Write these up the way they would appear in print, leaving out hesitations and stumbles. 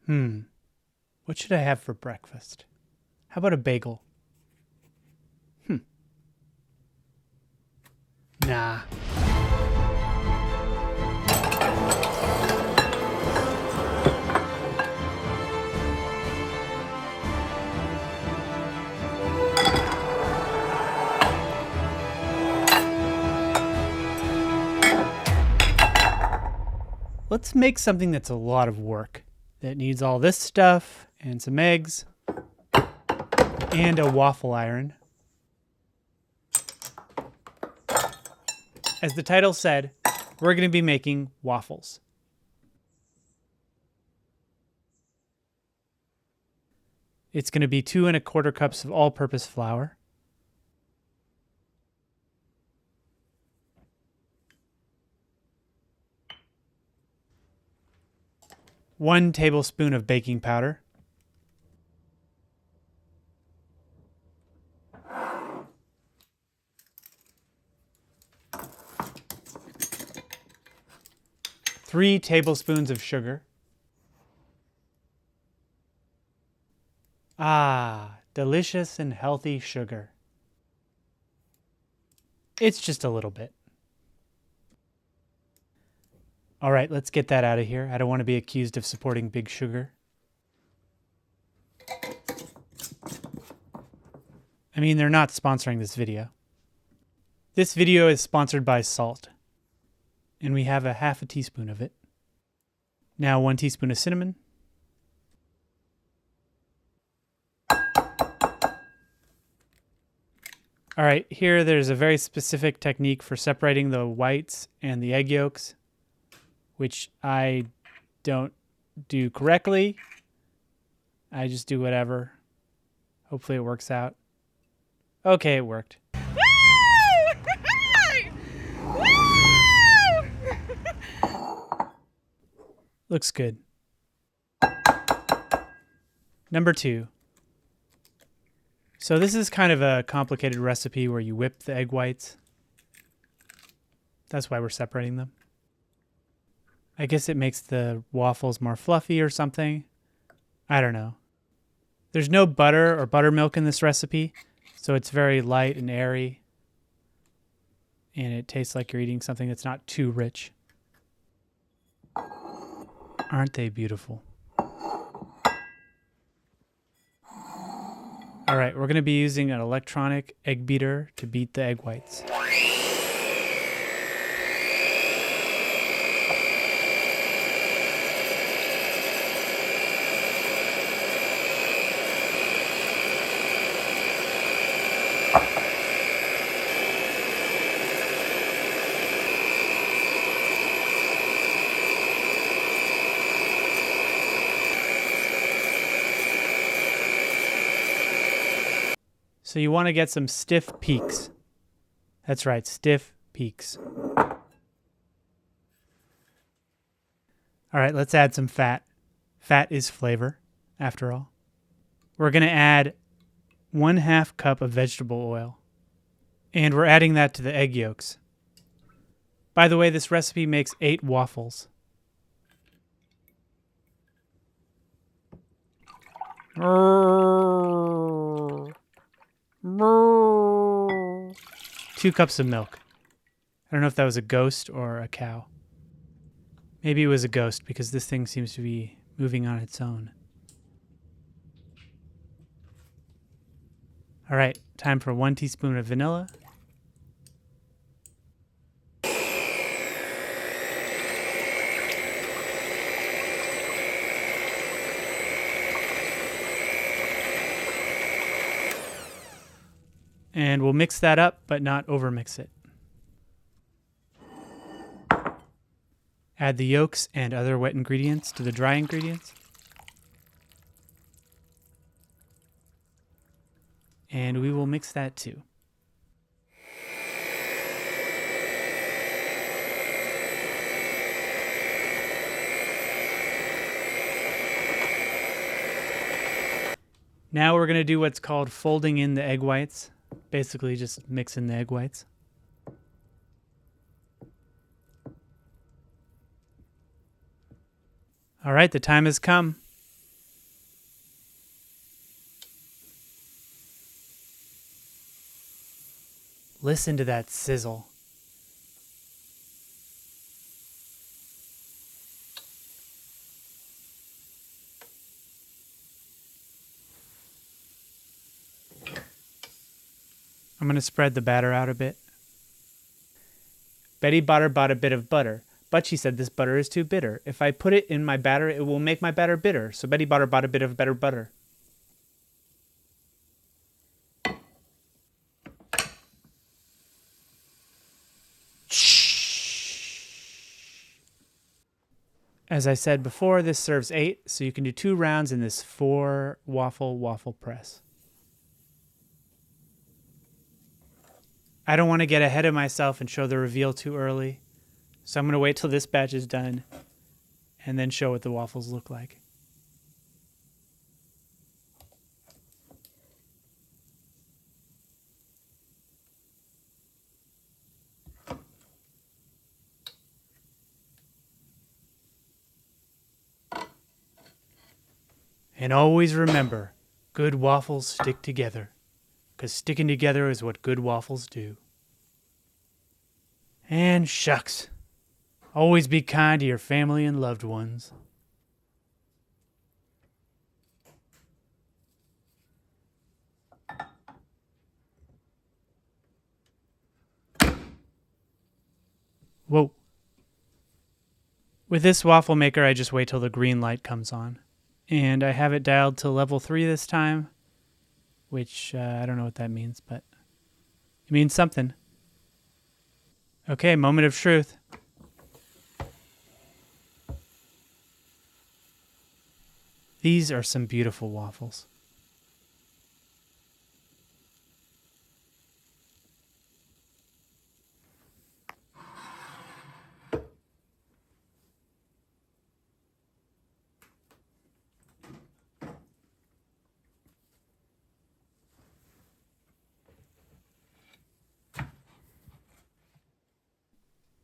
What should I have for breakfast? How about a bagel? Nah. Let's make something that's a lot of work, that needs all this stuff and some eggs and a waffle iron. As the title said, we're going to be making waffles. It's going to be 2 1/4 cups of all-purpose flour, 1 tablespoon of baking powder, 3 tablespoons of sugar. Delicious and healthy sugar. It's just a little bit. All right, let's get that out of here. I don't want to be accused of supporting Big Sugar. I mean, they're not sponsoring this video. This video is sponsored by salt, and we have a 1/2 teaspoon of it. Now 1 teaspoon of cinnamon. All right, here there's a very specific technique for separating the whites and the egg yolks, which I don't do correctly. I just do whatever. Hopefully it works out. Okay, it worked. Looks good. Number 2. So this is kind of a complicated recipe where you whip the egg whites. That's why we're separating them. I guess it makes the waffles more fluffy or something. I don't know. There's no butter or buttermilk in this recipe, so it's very light and airy. And it tastes like you're eating something that's not too rich. Aren't they beautiful? All right, we're going to be using an electronic egg beater to beat the egg whites. So you want to get some stiff peaks. That's right, stiff peaks. All right, let's add some fat. Fat is flavor, after all. We're going to add 1/2 cup of vegetable oil. And we're adding that to the egg yolks. By the way, this recipe makes 8 waffles. Moo. 2 cups of milk. I don't know if that was a ghost or a cow. Maybe it was a ghost because this thing seems to be moving on its own. All right, time for 1 teaspoon of vanilla. And we'll mix that up, but not overmix it. Add the yolks and other wet ingredients to the dry ingredients. And we will mix that too. Now we're going to do what's called folding in the egg whites. Basically just mix in the egg whites. All right, the time has come. Listen to that sizzle. I'm going to spread the batter out a bit. Betty Botter bought a bit of butter, but she said this butter is too bitter. If I put it in my batter, it will make my batter bitter. So Betty Botter bought a bit of better butter. As I said before, this serves 8, so you can do 2 rounds in this 4 waffle press. I don't want to get ahead of myself and show the reveal too early, so I'm going to wait till this batch is done and then show what the waffles look like. And always remember, good waffles stick together, 'cause sticking together is what good waffles do. And shucks, always be kind to your family and loved ones. Whoa. With this waffle maker, I just wait till the green light comes on. And I have it dialed to level 3 this time, which I don't know what that means, but it means something. Okay, moment of truth. These are some beautiful waffles.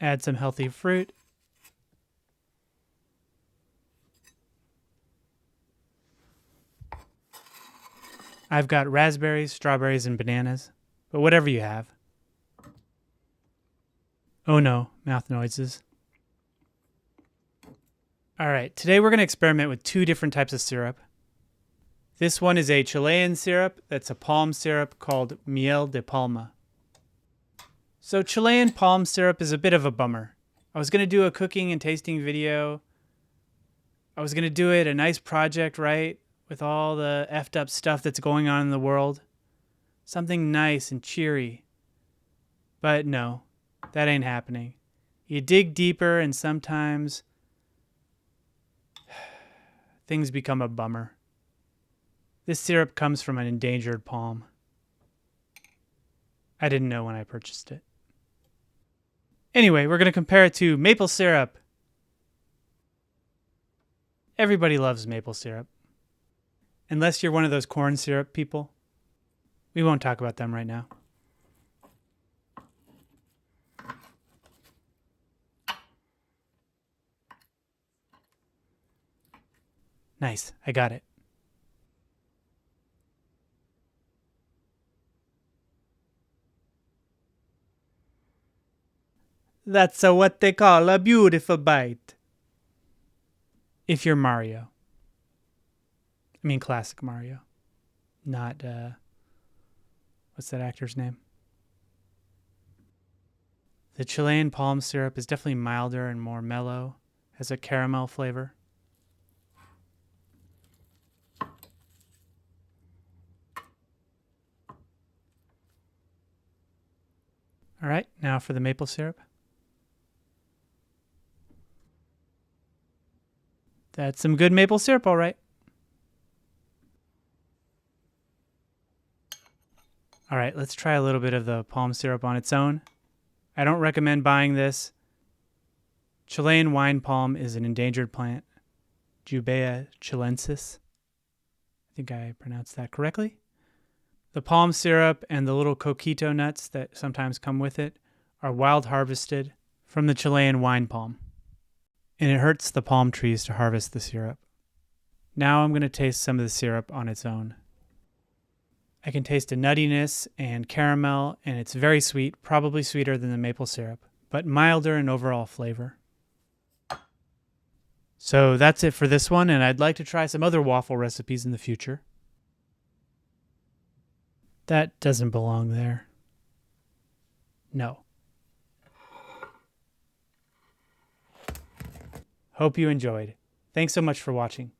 Add some healthy fruit. I've got raspberries, strawberries, and bananas, but whatever you have. Oh no, mouth noises. All right, today we're going to experiment with 2 different types of syrup. This one is a Chilean syrup that's a palm syrup called Miel De Palma. So Chilean palm syrup is a bit of a bummer. I was going to do a cooking and tasting video. I was going to do it a nice project, right? With all the effed up stuff that's going on in the world. Something nice and cheery. But no, that ain't happening. You dig deeper and sometimes things become a bummer. This syrup comes from an endangered palm. I didn't know when I purchased it. Anyway, we're going to compare it to maple syrup. Everybody loves maple syrup. Unless you're one of those corn syrup people. We won't talk about them right now. Nice, I got it. That's what they call a beautiful bite. If you're Mario. I mean classic Mario. Not, what's that actor's name? The Chilean palm syrup is definitely milder and more mellow. Has a caramel flavor. All right, now for the maple syrup. That's some good maple syrup, all right. All right, let's try a little bit of the palm syrup on its own. I don't recommend buying this. Chilean wine palm is an endangered plant, Jubea chilensis. I think I pronounced that correctly. The palm syrup and the little coquito nuts that sometimes come with it are wild harvested from the Chilean wine palm. And it hurts the palm trees to harvest the syrup. Now I'm going to taste some of the syrup on its own. I can taste a nuttiness and caramel, and it's very sweet, probably sweeter than the maple syrup, but milder in overall flavor. So that's it for this one, and I'd like to try some other waffle recipes in the future. That doesn't belong there. No. Hope you enjoyed. Thanks so much for watching.